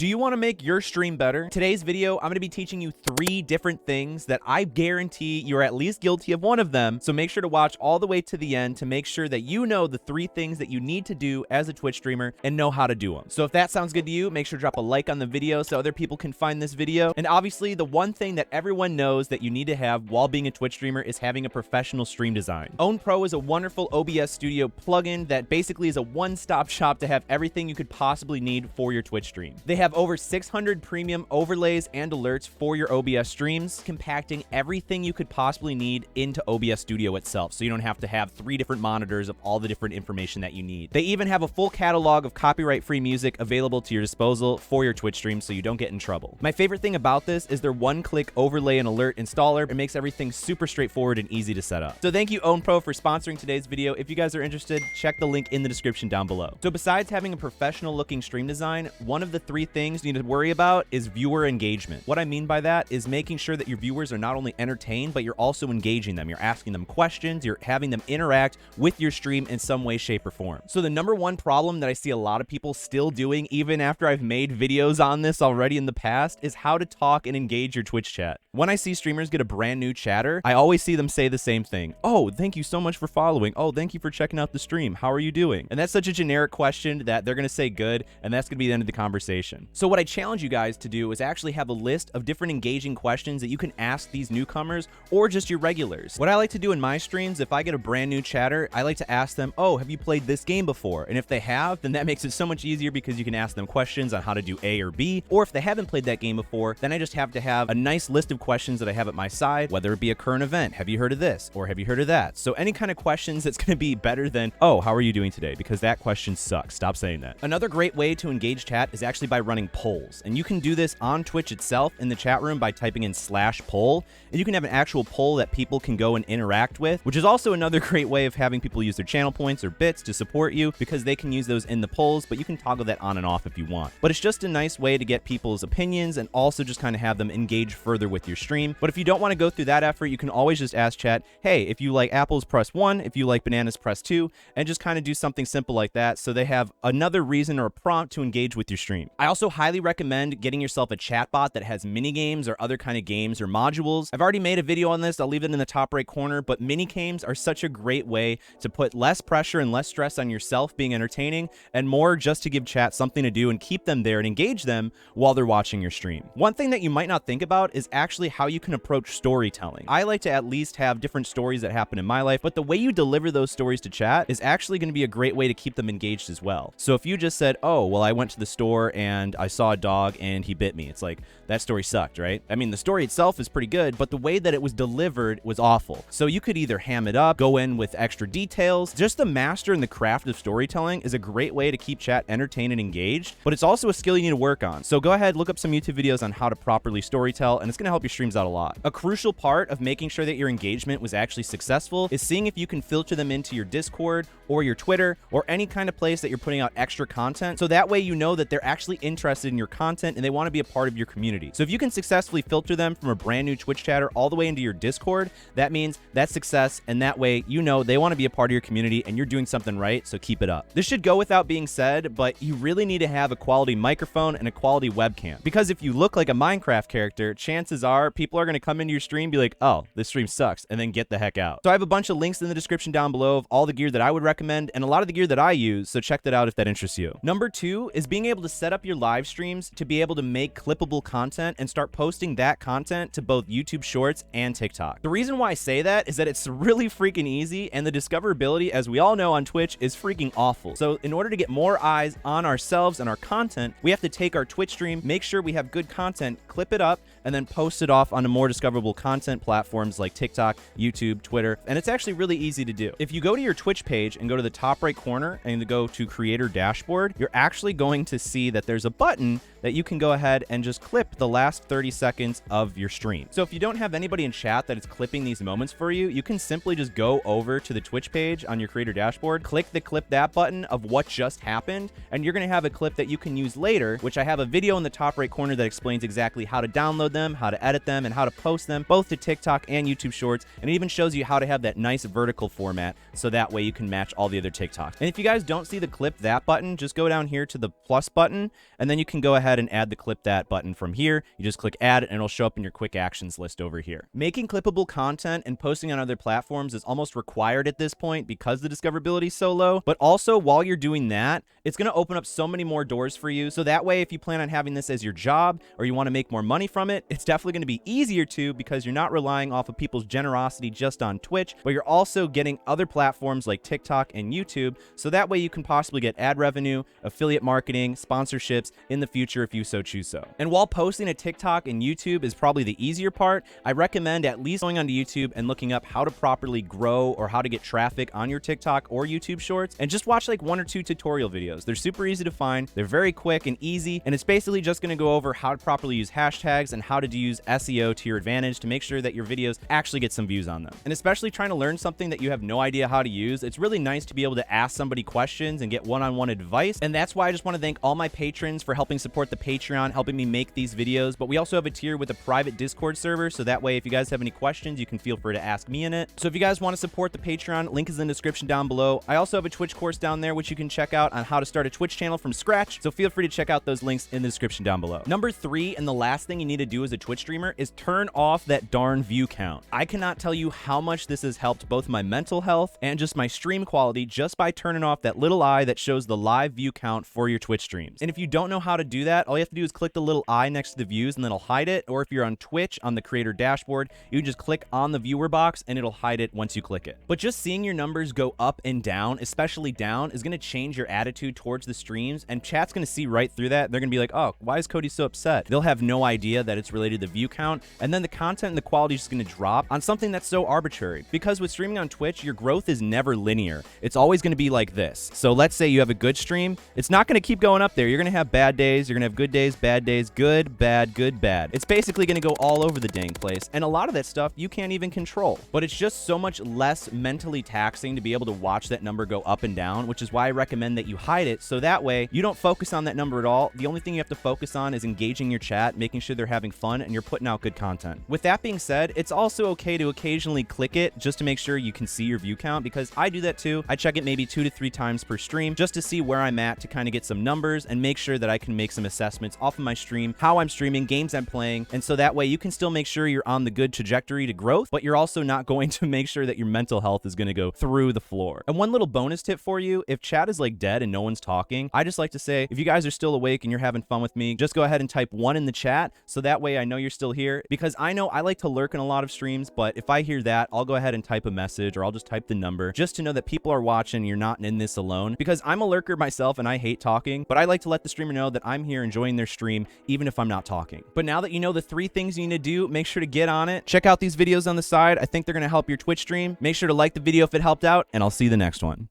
Do you want to make your stream better? Today's video, I'm going to be teaching you 3 different things that I guarantee you're at least guilty of one of them. So make sure to watch all the way to the end to make sure that you know the 3 things that you need to do as a Twitch streamer and know how to do them. So if that sounds good to you, make sure to drop a like on the video so other people can find this video. And obviously, the one thing that everyone knows that you need to have while being a Twitch streamer is having a professional stream design. Own Pro is a wonderful OBS studio plugin that basically is a one-stop shop to have everything you could possibly need for your Twitch stream. They have over 600 premium overlays and alerts for your OBS streams, compacting everything you could possibly need into OBS Studio itself, so you don't have to have 3 different monitors of all the different information that you need. They even have a full catalog of copyright-free music available to your disposal for your Twitch stream so you don't get in trouble. My favorite thing about this is their one-click overlay and alert installer. It makes everything super straightforward and easy to set up. So thank you, Own Pro, for sponsoring today's video. If you guys are interested, check the link in the description down below. So besides having a professional-looking stream design, one of the 3 things you need to worry about is viewer engagement. What I mean by that is making sure that your viewers are not only entertained, but you're also engaging them. You're asking them questions, you're having them interact with your stream in some way, shape, or form. So the number one problem that I see a lot of people still doing, even after I've made videos on this already in the past, is how to talk and engage your Twitch chat. When I see streamers get a brand new chatter, I always see them say the same thing. Oh, thank you so much for following. Oh, thank you for checking out the stream. How are you doing? And that's such a generic question that they're going to say good, and that's going to be the end of the conversation. So what I challenge you guys to do is actually have a list of different engaging questions that you can ask these newcomers or just your regulars. What I like to do in my streams, if I get a brand new chatter, I like to ask them, oh, have you played this game before? And if they have, then that makes it so much easier because you can ask them questions on how to do A or B. Or if they haven't played that game before, then I just have to have a nice list of questions that I have at my side, whether it be a current event, have you heard of this? Or have you heard of that? So any kind of questions that's going to be better than, oh, how are you doing today? Because that question sucks. Stop saying that. Another great way to engage chat is actually by running polls. And you can do this on Twitch itself in the chat room by typing in /poll, and you can have an actual poll that people can go and interact with, which is also another great way of having people use their channel points or bits to support you because they can use those in the polls, but you can toggle that on and off if you want. But it's just a nice way to get people's opinions and also just kind of have them engage further with your stream. But if you don't want to go through that effort, you can always just ask chat, hey, if you like apples, press 1, if you like bananas, press 2, and just kind of do something simple like that so they have another reason or a prompt to engage with your stream. I also highly recommend getting yourself a chatbot that has mini games or other kind of games or modules. I've already made a video on this. I'll leave it in the top right corner, but mini games are such a great way to put less pressure and less stress on yourself being entertaining and more just to give chat something to do and keep them there and engage them while they're watching your stream. One thing that you might not think about is actually how you can approach storytelling. I like to at least have different stories that happen in my life, but the way you deliver those stories to chat is actually going to be a great way to keep them engaged as well. So if you just said, oh, well, I went to the store and I saw a dog and he bit me. It's like, that story sucked, right? I mean, the story itself is pretty good, but the way that it was delivered was awful. So you could either ham it up, go in with extra details. Just the master in the craft of storytelling is a great way to keep chat entertained and engaged, but it's also a skill you need to work on. So go ahead, look up some YouTube videos on how to properly storytell, and it's going to help your streams out a lot. A crucial part of making sure that your engagement was actually successful is seeing if you can filter them into your Discord or your Twitter or any kind of place that you're putting out extra content. So that way you know that they're actually interested in your content and they want to be a part of your community. So if you can successfully filter them from a brand new Twitch chatter all the way into your Discord, that means that's success, and that way you know they want to be a part of your community and you're doing something right, so keep it up. This should go without being said, but you really need to have a quality microphone and a quality webcam, because if you look like a Minecraft character, chances are people are going to come into your stream and be like, oh, this stream sucks, and then get the heck out. So I have a bunch of links in the description down below of all the gear that I would recommend and a lot of the gear that I use, so check that out if that interests you. Number 2 is being able to set up your live streams to be able to make clippable content and start posting that content to both YouTube Shorts and TikTok. The reason why I say that is that it's really freaking easy, and the discoverability, as we all know on Twitch, is freaking awful. So in order to get more eyes on ourselves and our content, we have to take our Twitch stream, make sure we have good content, clip it up, and then post it off onto more discoverable content platforms like TikTok, YouTube, Twitter, and it's actually really easy to do. If you go to your Twitch page and go to the top right corner and go to Creator Dashboard, you're actually going to see that there's a button that you can go ahead and just clip the last 30 seconds of your stream. So if you don't have anybody in chat that is clipping these moments for you, you can simply just go over to the Twitch page on your Creator Dashboard, click the clip that button of what just happened, and you're going to have a clip that you can use later, which I have a video in the top right corner that explains exactly how to download them, how to edit edit them and how to post them both to TikTok and YouTube Shorts. And it even shows you how to have that nice vertical format so that way you can match all the other TikToks. And if you guys don't see the clip that button, just go down here to the plus button, and then you can go ahead and add the clip that button from here. You just click add and it'll show up in your quick actions list over here. Making clippable content and posting on other platforms is almost required at this point because the discoverability is so low. But also while you're doing that, it's going to open up so many more doors for you. So that way, if you plan on having this as your job or you want to make more money from it, it's definitely going to be easier to, because you're not relying off of people's generosity just on Twitch, but you're also getting other platforms like TikTok and YouTube. So that way you can possibly get ad revenue, affiliate marketing, sponsorships in the future if you so choose so. And while posting a TikTok and YouTube is probably the easier part, I recommend at least going onto YouTube and looking up how to properly grow or how to get traffic on your TikTok or YouTube Shorts, and just watch like 1 or 2 tutorial videos. They're super easy to find, they're very quick and easy, and it's basically just going to go over how to properly use hashtags and how to use SEO to your advantage to make sure that your videos actually get some views on them. And especially trying to learn something that you have no idea how to use, it's really nice to be able to ask somebody questions and get one-on-one advice. And that's why I just want to thank all my patrons for helping support the Patreon, helping me make these videos. But we also have a tier with a private Discord server, so that way if you guys have any questions, you can feel free to ask me in it. So if you guys want to support the Patreon, link is in the description down below. I also have a Twitch course down there which you can check out on how to start a Twitch channel from scratch, so feel free to check out those links in the description down below. Number 3, and the last thing you need to do as a Twitch streamer, is turn off that darn view count. I cannot tell you how much this has helped both my mental health and just my stream quality just by turning off that little eye that shows the live view count for your Twitch streams. And if you don't know how to do that, all you have to do is click the little eye next to the views and then it'll hide it. Or if you're on Twitch on the creator dashboard, you can just click on the viewer box and it'll hide it once you click it. But just seeing your numbers go up and down, especially down, is going to change your attitude towards the streams, and chat's going to see right through that. They're going to be like, oh, why is Cody so upset? They'll have no idea that it's related to the view count, and then the content and the quality is just going to drop on something that's so arbitrary. Because with streaming on Twitch, your growth is never linear. It's always going to be like this. So let's say you have a good stream. It's not going to keep going up there. You're going to have bad days. You're going to have good days, bad days, good, bad, good, bad. It's basically going to go all over the dang place. And a lot of that stuff you can't even control. But it's just so much less mentally taxing to be able to watch that number go up and down, which is why I recommend that you hide it. So that way you don't focus on that number at all. The only thing you have to focus on is engaging your chat, making sure they're having fun, and you're putting out good content. With that being said, it's also okay to occasionally click it just to make sure you can see your view count, because I do that too. I check it maybe 2 to 3 times per stream just to see where I'm at, to kind of get some numbers and make sure that I can make some assessments off of my stream, how I'm streaming, games I'm playing. And so that way you can still make sure you're on the good trajectory to growth, but you're also not going to make sure that your mental health is going to go through the floor. And one little bonus tip for you, if chat is like dead and no one's talking, I just like to say, if you guys are still awake and you're having fun with me, just go ahead and type 1 in the chat, so that way I know you're still here, because I know I like to lurk in a lot of streams, but if I hear that, I'll go ahead and type a message, or I'll just type the number just to know that people are watching, you're not in this alone, because I'm a lurker myself and I hate talking, but I like to let the streamer know that I'm here enjoying their stream even if I'm not talking. But now that you know the 3 things you need to do, make sure to get on it. Check out these videos on the side. I think they're going to help your Twitch stream. Make sure to like the video if it helped out, and I'll see you the next one.